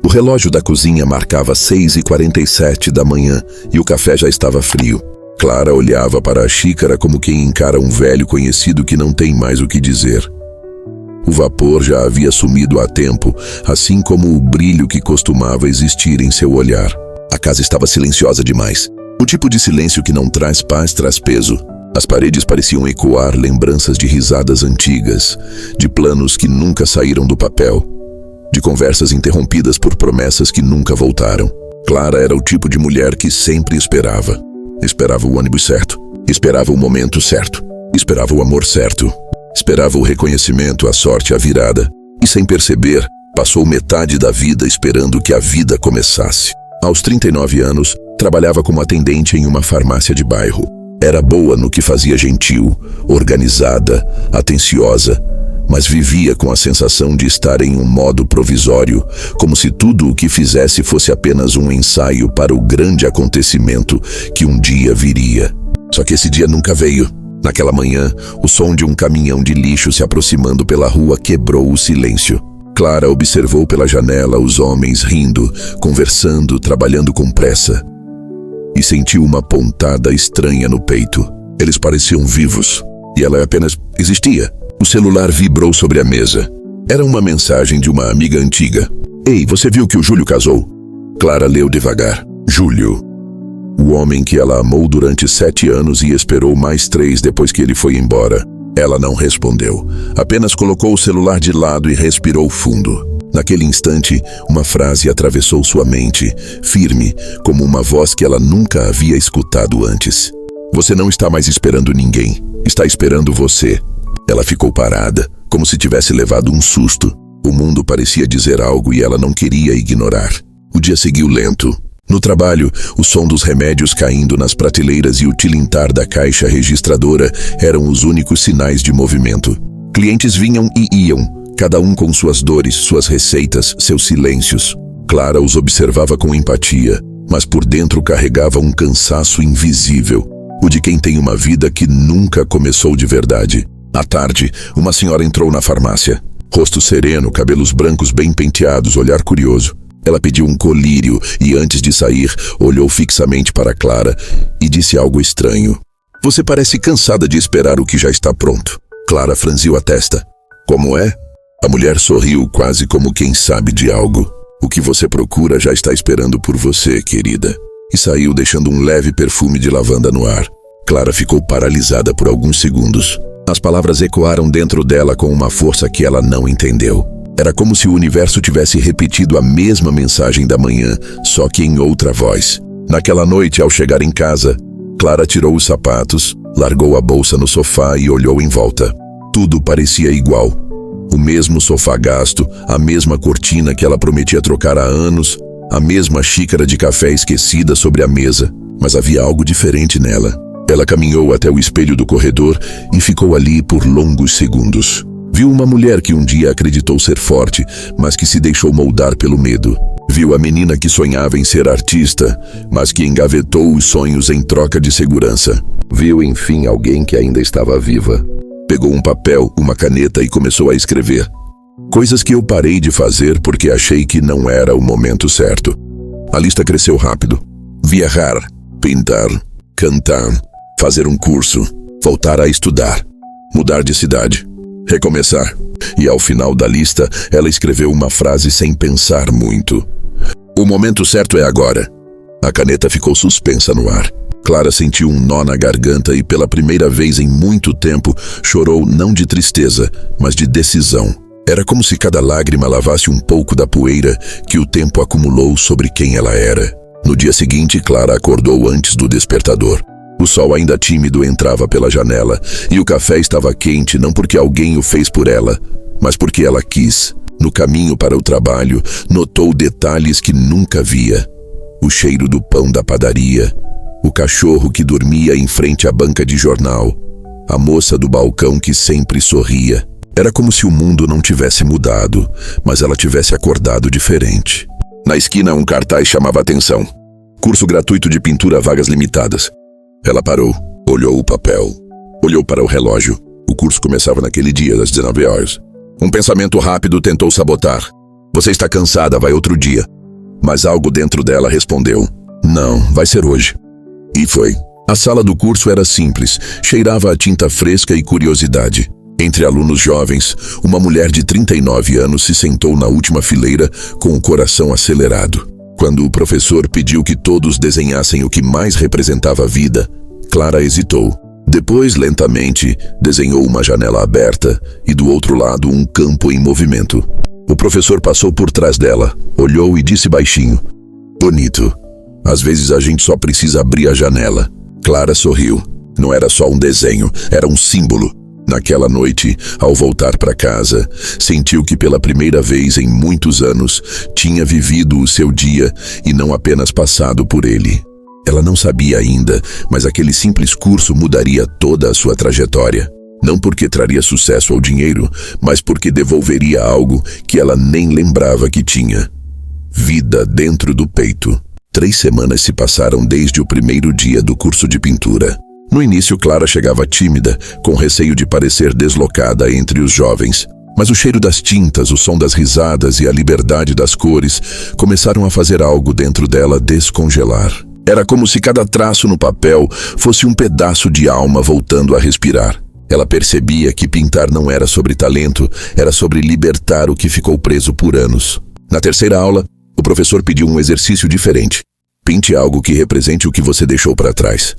O relógio da cozinha marcava 6h47 da manhã e o café já estava frio. Clara olhava para a xícara como quem encara um velho conhecido que não tem mais o que dizer. O vapor já havia sumido há tempo, assim como o brilho que costumava existir em seu olhar. A casa estava silenciosa demais. O tipo de silêncio que não traz paz, traz peso. As paredes pareciam ecoar lembranças de risadas antigas, de planos que nunca saíram do papel, de conversas interrompidas por promessas que nunca voltaram. Clara era o tipo de mulher que sempre esperava. Esperava o ônibus certo, esperava o momento certo, esperava o amor certo, esperava o reconhecimento, a sorte, a virada. E sem perceber, passou metade da vida esperando que a vida começasse. Aos 39 anos, trabalhava como atendente em uma farmácia de bairro. Era boa no que fazia, gentil, organizada, atenciosa, mas vivia com a sensação de estar em um modo provisório, como se tudo o que fizesse fosse apenas um ensaio para o grande acontecimento que um dia viria. Só que esse dia nunca veio. Naquela manhã, o som de um caminhão de lixo se aproximando pela rua quebrou o silêncio. Clara observou pela janela os homens rindo, conversando, trabalhando com pressa. E sentiu uma pontada estranha no peito. Eles pareciam vivos, e ela apenas existia. O celular vibrou sobre a mesa. Era uma mensagem de uma amiga antiga. Ei, você viu que o Júlio casou? Clara leu devagar. Júlio. O homem que ela amou durante 7 anos e esperou mais 3 depois que ele foi embora. Ela não respondeu. Apenas colocou o celular de lado e respirou fundo. Naquele instante, uma frase atravessou sua mente, firme, como uma voz que ela nunca havia escutado antes. Você não está mais esperando ninguém. Está esperando você. Ela ficou parada, como se tivesse levado um susto. O mundo parecia dizer algo e ela não queria ignorar. O dia seguiu lento. No trabalho, o som dos remédios caindo nas prateleiras e o tilintar da caixa registradora eram os únicos sinais de movimento. Clientes vinham e iam, cada um com suas dores, suas receitas, seus silêncios. Clara os observava com empatia, mas por dentro carregava um cansaço invisível, o de quem tem uma vida que nunca começou de verdade. À tarde, uma senhora entrou na farmácia. Rosto sereno, cabelos brancos bem penteados, olhar curioso. Ela pediu um colírio e, antes de sair, olhou fixamente para Clara e disse algo estranho. Você parece cansada de esperar o que já está pronto. Clara franziu a testa. Como é? A mulher sorriu, quase como quem sabe de algo. O que você procura já está esperando por você, querida. E saiu deixando um leve perfume de lavanda no ar. Clara ficou paralisada por alguns segundos. As palavras ecoaram dentro dela com uma força que ela não entendeu. Era como se o universo tivesse repetido a mesma mensagem da manhã, só que em outra voz. Naquela noite, ao chegar em casa, Clara tirou os sapatos, largou a bolsa no sofá e olhou em volta. Tudo parecia igual. O mesmo sofá gasto, a mesma cortina que ela prometia trocar há anos, a mesma xícara de café esquecida sobre a mesa, mas havia algo diferente nela. Ela caminhou até o espelho do corredor e ficou ali por longos segundos. Viu uma mulher que um dia acreditou ser forte, mas que se deixou moldar pelo medo. Viu a menina que sonhava em ser artista, mas que engavetou os sonhos em troca de segurança. Viu, enfim, alguém que ainda estava viva. Pegou um papel, uma caneta e começou a escrever. Coisas que eu parei de fazer porque achei que não era o momento certo. A lista cresceu rápido. Viajar, pintar, cantar, fazer um curso, voltar a estudar, mudar de cidade. Recomeçar. E ao final da lista, ela escreveu uma frase sem pensar muito. O momento certo é agora. A caneta ficou suspensa no ar. Clara sentiu um nó na garganta e pela primeira vez em muito tempo chorou não de tristeza, mas de decisão. Era como se cada lágrima lavasse um pouco da poeira que o tempo acumulou sobre quem ela era. No dia seguinte, Clara acordou antes do despertador. O sol ainda tímido entrava pela janela e o café estava quente não porque alguém o fez por ela, mas porque ela quis. No caminho para o trabalho, notou detalhes que nunca via. O cheiro do pão da padaria, o cachorro que dormia em frente à banca de jornal, a moça do balcão que sempre sorria. Era como se o mundo não tivesse mudado, mas ela tivesse acordado diferente. Na esquina, um cartaz chamava a atenção. Curso gratuito de pintura, vagas limitadas. Ela parou, olhou o papel, olhou para o relógio. O curso começava naquele dia, às 19 horas. Um pensamento rápido tentou sabotar. Você está cansada, vai outro dia. Mas algo dentro dela respondeu: não, vai ser hoje. E foi. A sala do curso era simples, cheirava a tinta fresca e curiosidade. Entre alunos jovens, uma mulher de 39 anos se sentou na última fileira com o coração acelerado. Quando o professor pediu que todos desenhassem o que mais representava a vida, Clara hesitou. Depois, lentamente, desenhou uma janela aberta e do outro lado um campo em movimento. O professor passou por trás dela, olhou e disse baixinho: bonito. Às vezes a gente só precisa abrir a janela. Clara sorriu. Não era só um desenho, era um símbolo. Naquela noite, ao voltar para casa, sentiu que pela primeira vez em muitos anos tinha vivido o seu dia e não apenas passado por ele. Ela não sabia ainda, mas aquele simples curso mudaria toda a sua trajetória. Não porque traria sucesso ou dinheiro, mas porque devolveria algo que ela nem lembrava que tinha: vida dentro do peito. 3 semanas se passaram desde o primeiro dia do curso de pintura. No início, Clara chegava tímida, com receio de parecer deslocada entre os jovens. Mas o cheiro das tintas, o som das risadas e a liberdade das cores começaram a fazer algo dentro dela descongelar. Era como se cada traço no papel fosse um pedaço de alma voltando a respirar. Ela percebia que pintar não era sobre talento, era sobre libertar o que ficou preso por anos. Na terceira aula, o professor pediu um exercício diferente. Pinte algo que represente o que você deixou para trás.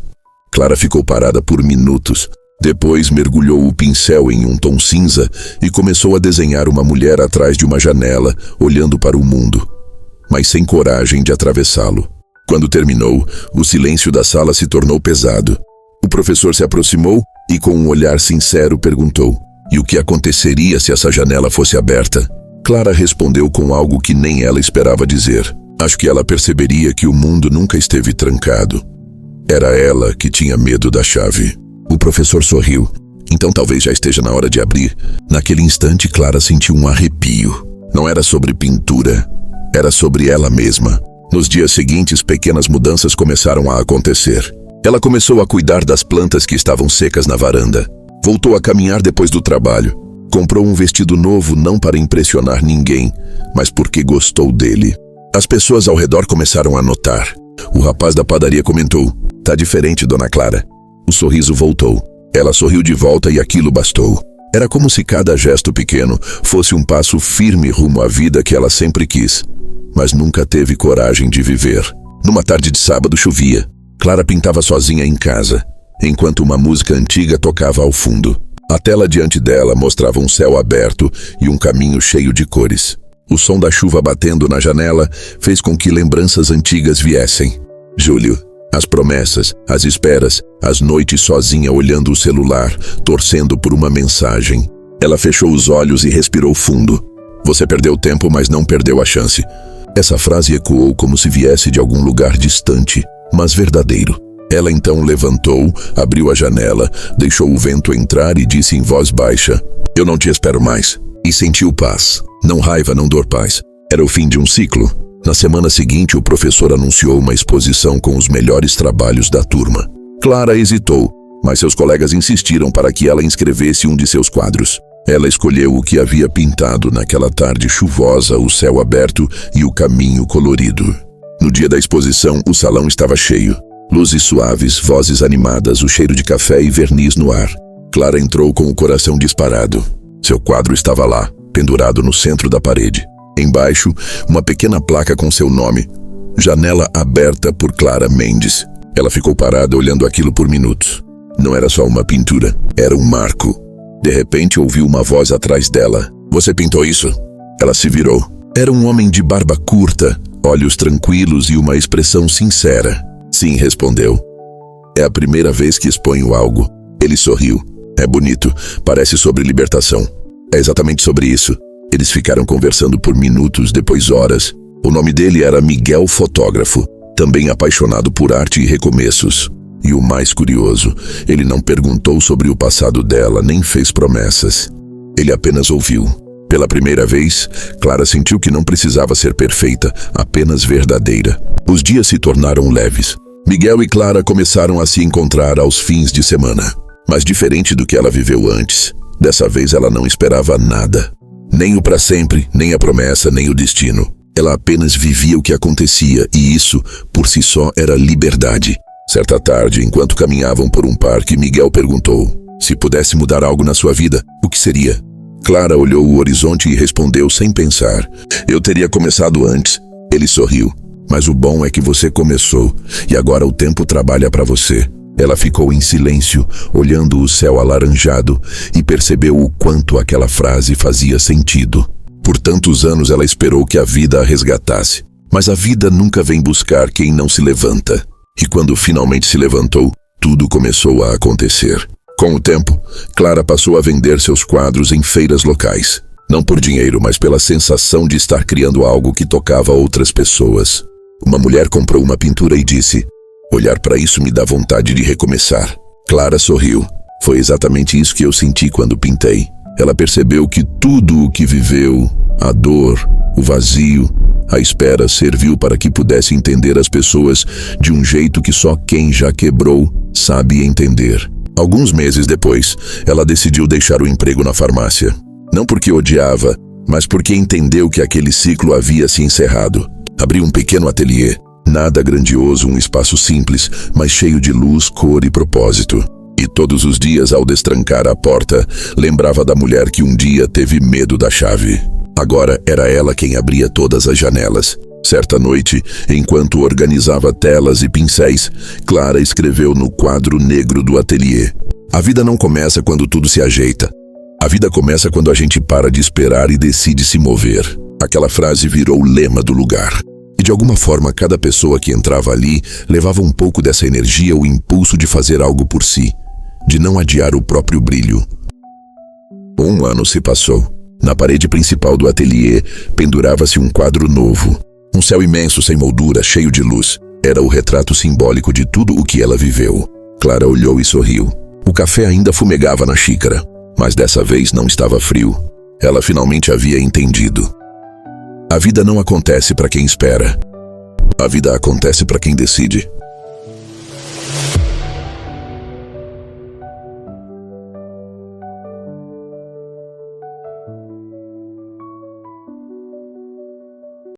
Clara ficou parada por minutos. Depois mergulhou o pincel em um tom cinza e começou a desenhar uma mulher atrás de uma janela, olhando para o mundo, mas sem coragem de atravessá-lo. Quando terminou, o silêncio da sala se tornou pesado. O professor se aproximou e, com um olhar sincero, perguntou: e o que aconteceria se essa janela fosse aberta? Clara respondeu com algo que nem ela esperava dizer. Acho que ela perceberia que o mundo nunca esteve trancado. Era ela que tinha medo da chave. O professor sorriu. Então talvez já esteja na hora de abrir. Naquele instante, Clara sentiu um arrepio. Não era sobre pintura, era sobre ela mesma. Nos dias seguintes, pequenas mudanças começaram a acontecer. Ela começou a cuidar das plantas que estavam secas na varanda. Voltou a caminhar depois do trabalho. Comprou um vestido novo não para impressionar ninguém, mas porque gostou dele. As pessoas ao redor começaram a notar. O rapaz da padaria comentou: tá diferente, dona Clara. O sorriso voltou. Ela sorriu de volta e aquilo bastou. Era como se cada gesto pequeno fosse um passo firme rumo à vida que ela sempre quis, mas nunca teve coragem de viver. Numa tarde de sábado chovia. Clara pintava sozinha em casa, enquanto uma música antiga tocava ao fundo. A tela diante dela mostrava um céu aberto e um caminho cheio de cores. O som da chuva batendo na janela fez com que lembranças antigas viessem. Júlio, as promessas, as esperas, as noites sozinha olhando o celular, torcendo por uma mensagem. Ela fechou os olhos e respirou fundo. Você perdeu tempo, mas não perdeu a chance. Essa frase ecoou como se viesse de algum lugar distante, mas verdadeiro. Ela então levantou, abriu a janela, deixou o vento entrar e disse em voz baixa: eu não te espero mais. E sentiu paz. Não raiva, não dor, paz. Era o fim de um ciclo. Na semana seguinte, o professor anunciou uma exposição com os melhores trabalhos da turma. Clara hesitou, mas seus colegas insistiram para que ela inscrevesse um de seus quadros. Ela escolheu o que havia pintado naquela tarde chuvosa, o céu aberto e o caminho colorido. No dia da exposição, o salão estava cheio. Luzes suaves, vozes animadas, o cheiro de café e verniz no ar. Clara entrou com o coração disparado. Seu quadro estava lá, pendurado no centro da parede. Embaixo, uma pequena placa com seu nome: Janela aberta por Clara Mendes. Ela ficou parada olhando aquilo por minutos. Não era só uma pintura, era um marco. De repente, ouviu uma voz atrás dela: você pintou isso? Ela se virou. Era um homem de barba curta, olhos tranquilos e uma expressão sincera. Sim, respondeu. É a primeira vez que exponho algo. Ele sorriu. É bonito, parece sobre libertação. É exatamente sobre isso. Eles ficaram conversando por minutos, depois horas. O nome dele era Miguel Fotógrafo, também apaixonado por arte e recomeços. E o mais curioso, ele não perguntou sobre o passado dela, nem fez promessas. Ele apenas ouviu. Pela primeira vez, Clara sentiu que não precisava ser perfeita, apenas verdadeira. Os dias se tornaram leves. Miguel e Clara começaram a se encontrar aos fins de semana. Mas diferente do que ela viveu antes, dessa vez ela não esperava nada. Nem o para sempre, nem a promessa, nem o destino. Ela apenas vivia o que acontecia e isso, por si só, era liberdade. Certa tarde, enquanto caminhavam por um parque, Miguel perguntou: se pudesse mudar algo na sua vida, o que seria? Clara olhou o horizonte e respondeu sem pensar: eu teria começado antes. Ele sorriu: mas o bom é que você começou, e agora o tempo trabalha para você. Ela ficou em silêncio, olhando o céu alaranjado, e percebeu o quanto aquela frase fazia sentido. Por tantos anos ela esperou que a vida a resgatasse, mas a vida nunca vem buscar quem não se levanta. E quando finalmente se levantou, tudo começou a acontecer. Com o tempo, Clara passou a vender seus quadros em feiras locais. Não por dinheiro, mas pela sensação de estar criando algo que tocava outras pessoas. Uma mulher comprou uma pintura e disse: olhar para isso me dá vontade de recomeçar. Clara sorriu. Foi exatamente isso que eu senti quando pintei. Ela percebeu que tudo o que viveu, a dor, o vazio, a espera, serviu para que pudesse entender as pessoas de um jeito que só quem já quebrou sabe entender. Alguns meses depois, ela decidiu deixar o emprego na farmácia. Não porque odiava, mas porque entendeu que aquele ciclo havia se encerrado. Abriu um pequeno ateliê. Nada grandioso, um espaço simples, mas cheio de luz, cor e propósito. E todos os dias, ao destrancar a porta, lembrava da mulher que um dia teve medo da chave. Agora era ela quem abria todas as janelas. Certa noite, enquanto organizava telas e pincéis, Clara escreveu no quadro negro do ateliê: a vida não começa quando tudo se ajeita. A vida começa quando a gente para de esperar e decide se mover. Aquela frase virou o lema do lugar. E de alguma forma, cada pessoa que entrava ali levava um pouco dessa energia, o impulso de fazer algo por si, de não adiar o próprio brilho. Um ano se passou. Na parede principal do ateliê, pendurava-se um quadro novo. Um céu imenso sem moldura, cheio de luz. Era o retrato simbólico de tudo o que ela viveu. Clara olhou e sorriu. O café ainda fumegava na xícara, mas dessa vez não estava frio. Ela finalmente havia entendido. A vida não acontece para quem espera. A vida acontece para quem decide.